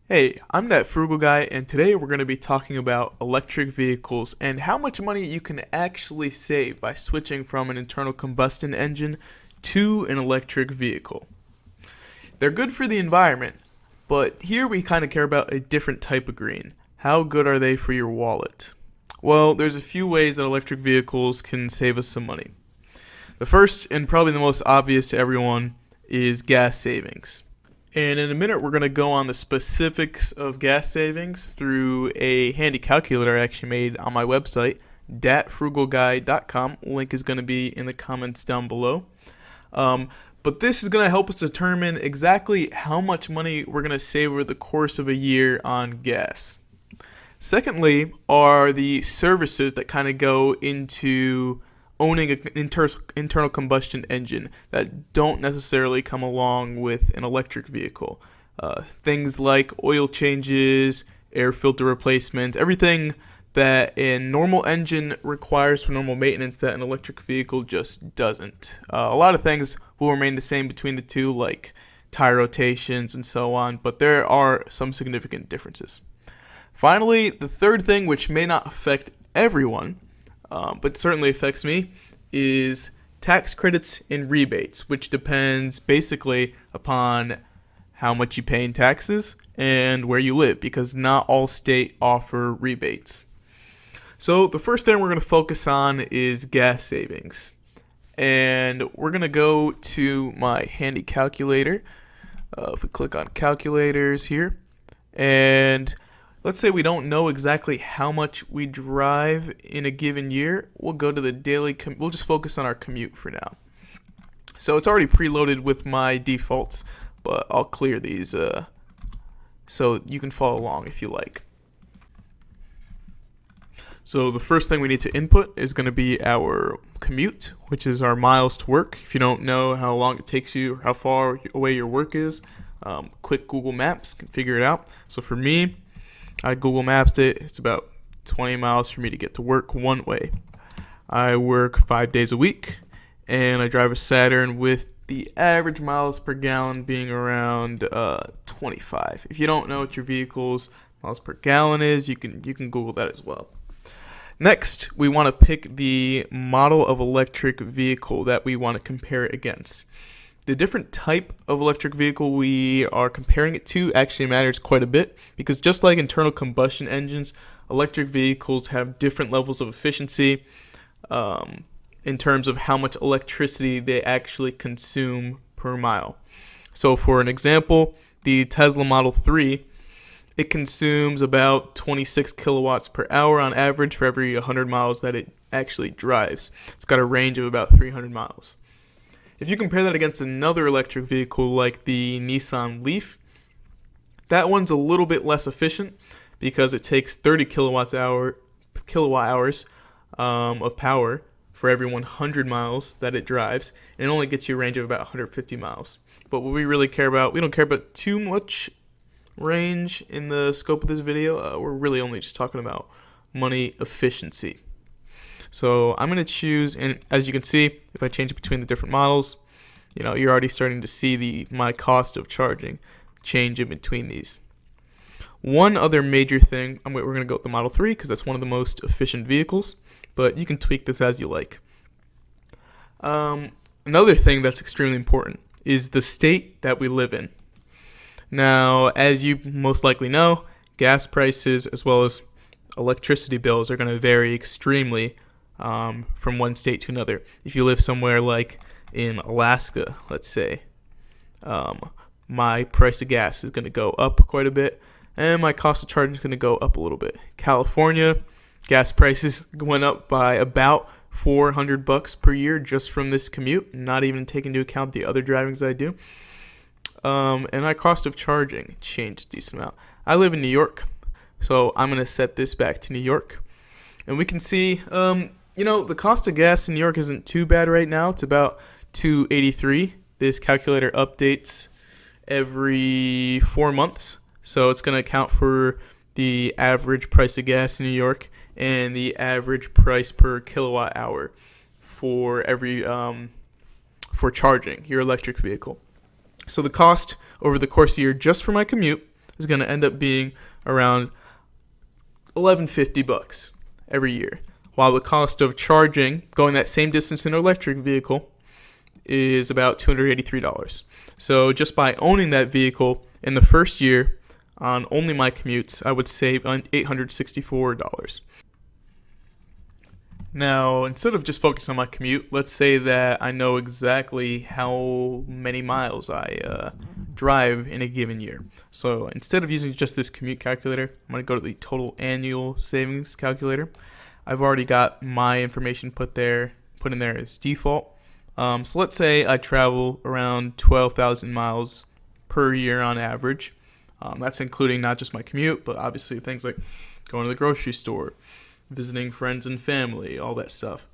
Hey, I'm that frugal guy, and today we're going to be talking about electric vehicles and how much money you can actually save by switching from an internal combustion engine to an electric vehicle. They're good for the environment, but here we kind of care about a different type of green. How good are they for your wallet? Well, there's a few ways that electric vehicles can save us some money. The first, and probably the most obvious to everyone, is gas savings. And in a minute, we're going to go on the specifics of gas savings through a handy calculator I actually made on my website, datfrugalguy.com. Link is going to be in the comments down below. But this is going to help us determine exactly how much money we're going to save over the course of a year on gas. Secondly, are the services that kind of go into owning an internal combustion engine that don't necessarily come along with an electric vehicle. Things like oil changes, air filter replacements, everything that a normal engine requires for normal maintenance that an electric vehicle just doesn't. A lot of things will remain the same between the two, like tire rotations and so on, but there are some significant differences. Finally, the third thing, which may not affect everyone, but certainly affects me, is tax credits and rebates, which depends basically upon how much you pay in taxes and where you live, because not all states offer rebates. So the first thing we're going to focus on is gas savings. And we're going to go to my handy calculator. If we click on calculators here, and let's say we don't know exactly how much we drive in a given year. We'll go to the daily we'll just focus on our commute for now. So it's already preloaded with my defaults, but I'll clear these so you can follow along if you like. So the first thing we need to input is going to be our commute, which is our miles to work. If you don't know how long it takes you or how far away your work is, quick Google Maps can figure it out. So for me, I Google Mapped it. It's about 20 miles for me to get to work one way. I work 5 days a week, and I drive a Saturn with the average miles per gallon being around 25. If you don't know what your vehicle's miles per gallon is, you can Google that as well. Next, we want to pick the model of electric vehicle that we want to compare it against. The different type of electric vehicle we are comparing it to actually matters quite a bit, because just like internal combustion engines, electric vehicles have different levels of efficiency in terms of how much electricity they actually consume per mile. So for an example, the Tesla Model 3, it consumes about 26 kilowatts per hour on average for every 100 miles that it actually drives. It's got a range of about 300 miles. If you compare that against another electric vehicle like the Nissan Leaf, that one's a little bit less efficient because it takes 30 kilowatt hours of power for every 100 miles that it drives, and it only gets you a range of about 150 miles. But what we really care about, we don't care about too much range in the scope of this video. We're really only just talking about money efficiency. So I'm going to choose, and as you can see, if I change it between the different models, you're already starting to see my cost of charging change in between these. One other major thing, we're going to go with the Model 3 because that's one of the most efficient vehicles, but you can tweak this as you like. Another thing that's extremely important is the state that we live in. Now, as you most likely know, gas prices as well as electricity bills are going to vary extremely from one state to another. If you live somewhere like in Alaska, let's say, my price of gas is going to go up quite a bit, and my cost of charging is going to go up a little bit. California, gas prices went up by about $400 per year just from this commute, not even taking into account the other drivings I do. And my cost of charging changed a decent amount. I live in New York, so I'm going to set this back to New York. And we can see, the cost of gas in New York isn't too bad right now. It's about $2.83. This calculator updates every 4 months. So it's going to account for the average price of gas in New York and the average price per kilowatt hour for for charging your electric vehicle. So the cost over the course of the year just for my commute is going to end up being around $11.50 every year, while the cost of charging going that same distance in an electric vehicle is about $283. So just by owning that vehicle in the first year on only my commutes, I would save $864. Now, instead of just focusing on my commute, let's say that I know exactly how many miles I drive in a given year. So instead of using just this commute calculator, I'm going to go to the total annual savings calculator. I've already got my information put in there as default. So let's say I travel around 12,000 miles per year on average. That's including not just my commute, but obviously things like going to the grocery store, visiting friends and family, all that stuff.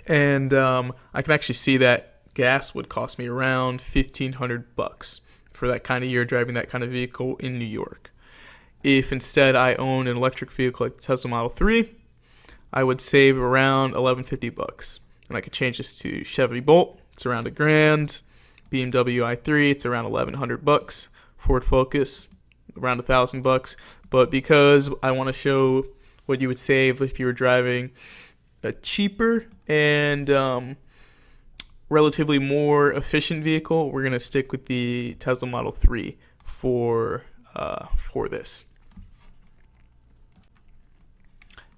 And I can actually see that gas would cost me around $1,500 for that kind of year driving that kind of vehicle in New York. If instead I own an electric vehicle like the Tesla Model 3, I would save around $1,150. And I could change this to Chevy Bolt. It's around $1,000. BMW i3, it's around $1,100. Ford Focus, around $1,000. But because I want to show what you would save if you were driving a cheaper and relatively more efficient vehicle, we're going to stick with the Tesla Model 3 for this.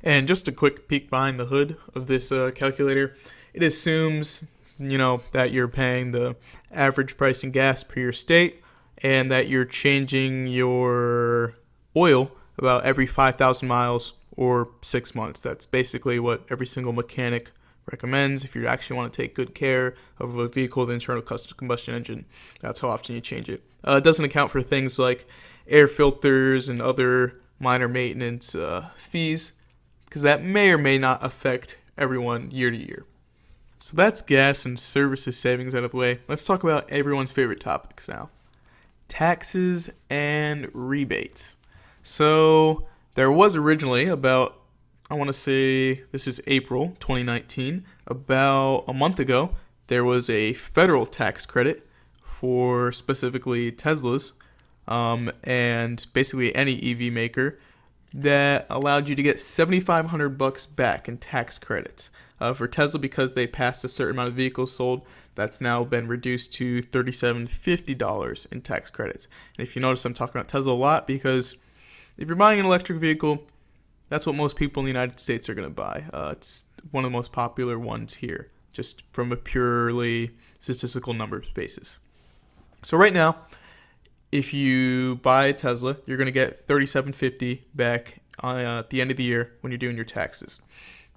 And just a quick peek behind the hood of this calculator, it assumes that you're paying the average price in gas per your state and that you're changing your oil about every 5,000 miles or 6 months. That's basically what every single mechanic recommends if you actually want to take good care of a vehicle with an internal combustion engine. That's how often you change it. It doesn't account for things like air filters and other minor maintenance fees, because that may or may not affect everyone year to year. So that's gas and services savings out of the way. Let's talk about everyone's favorite topics now. Taxes and rebates. So there was originally about, I want to say this is April 2019, about a month ago, there was a federal tax credit for specifically Teslas and basically any EV maker that allowed you to get $7,500 back in tax credits. For Tesla, because they passed a certain amount of vehicles sold, that's now been reduced to $3,750 in tax credits. And if you notice, I'm talking about Tesla a lot because if you're buying an electric vehicle, that's what most people in the United States are going to buy. It's one of the most popular ones here, just from a purely statistical numbers basis. So right now, if you buy a Tesla, you're going to get $3,750 back at the end of the year when you're doing your taxes.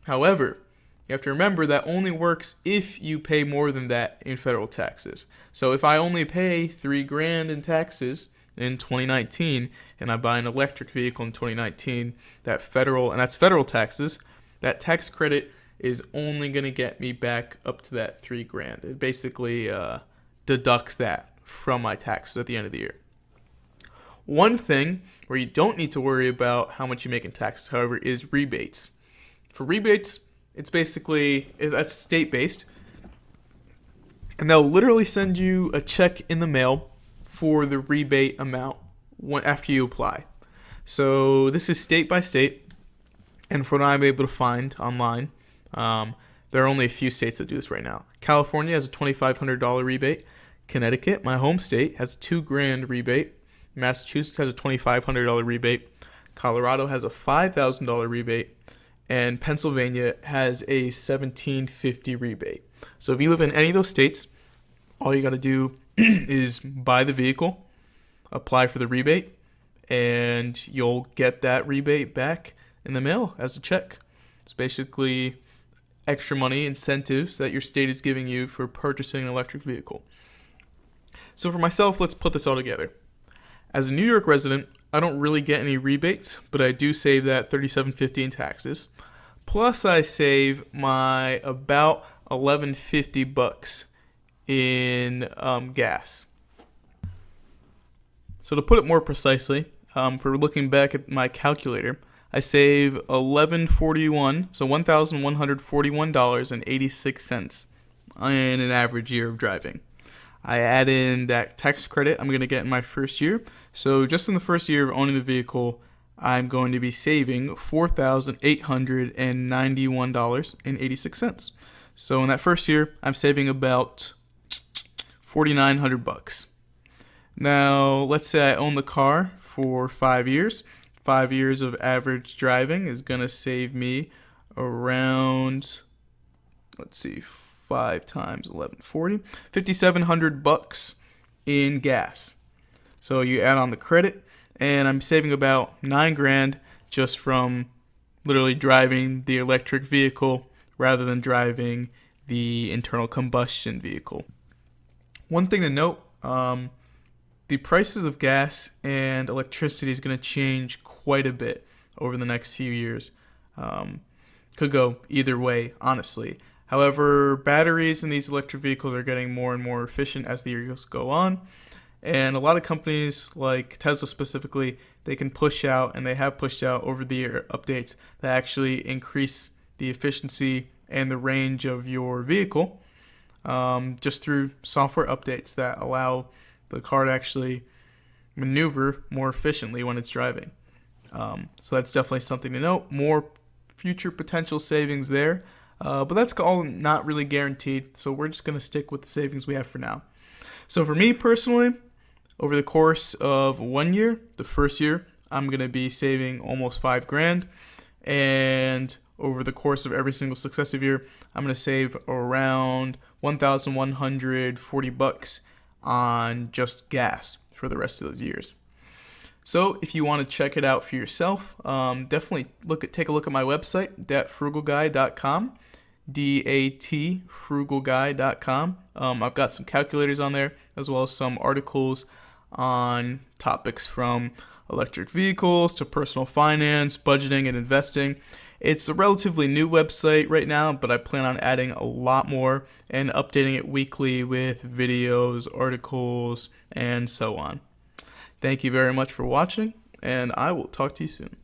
However, you have to remember that only works if you pay more than that in federal taxes. So if I only pay $3,000 in taxes in 2019 and I buy an electric vehicle in 2019, that's federal taxes, that tax credit is only going to get me back up to that $3,000. It basically deducts that from my taxes at the end of the year. One thing where you don't need to worry about how much you make in taxes, however, is rebates. For rebates, that's state-based, and they'll literally send you a check in the mail for the rebate amount after you apply. So this is state by state, and from what I'm able to find online, there are only a few states that do this right now. California has a $2,500 rebate. Connecticut, my home state, has a $2,000 rebate. Massachusetts has a $2,500 rebate. Colorado has a $5,000 rebate. And Pennsylvania has a $1,750 rebate. So if you live in any of those states, all you got to do is buy the vehicle, apply for the rebate, and you'll get that rebate back in the mail as a check. It's basically extra money, incentives that your state is giving you for purchasing an electric vehicle. So for myself, let's put this all together. As a New York resident, I don't really get any rebates, but I do save that $3,750 in taxes. Plus, I save my about $1,150 in gas. So to put it more precisely, for looking back at my calculator, I save $1,141.86 in an average year of driving. I add in that tax credit I'm going to get in my first year. So just in the first year of owning the vehicle, I'm going to be saving $4,891.86. So in that first year, I'm saving about $4,900. Now, let's say I own the car for 5 years. 5 years of average driving is going to save me around, 5 times 11, 40, $5,700 in gas. So you add on the credit, and I'm saving about $9,000 just from literally driving the electric vehicle rather than driving the internal combustion vehicle. One thing to note, the prices of gas and electricity is going to change quite a bit over the next few years. Could go either way, honestly. However, batteries in these electric vehicles are getting more and more efficient as the years go on. And a lot of companies, like Tesla specifically, they can push out, and they have pushed out over the year updates that actually increase the efficiency and the range of your vehicle just through software updates that allow the car to actually maneuver more efficiently when it's driving. So that's definitely something to note. More future potential savings there, but that's all not really guaranteed, so we're just going to stick with the savings we have for now. So for me personally, over the course of 1 year, the first year, I'm going to be saving almost $5,000, and over the course of every single successive year, I'm going to save around $1,140 on just gas for the rest of those years. So if you want to check it out for yourself, definitely take a look at my website, datfrugalguy.com, datfrugalguy.com. I've got some calculators on there, as well as some articles on topics from electric vehicles to personal finance, budgeting, and investing. It's a relatively new website right now, but I plan on adding a lot more and updating it weekly with videos, articles, and so on. Thank you very much for watching, and I will talk to you soon.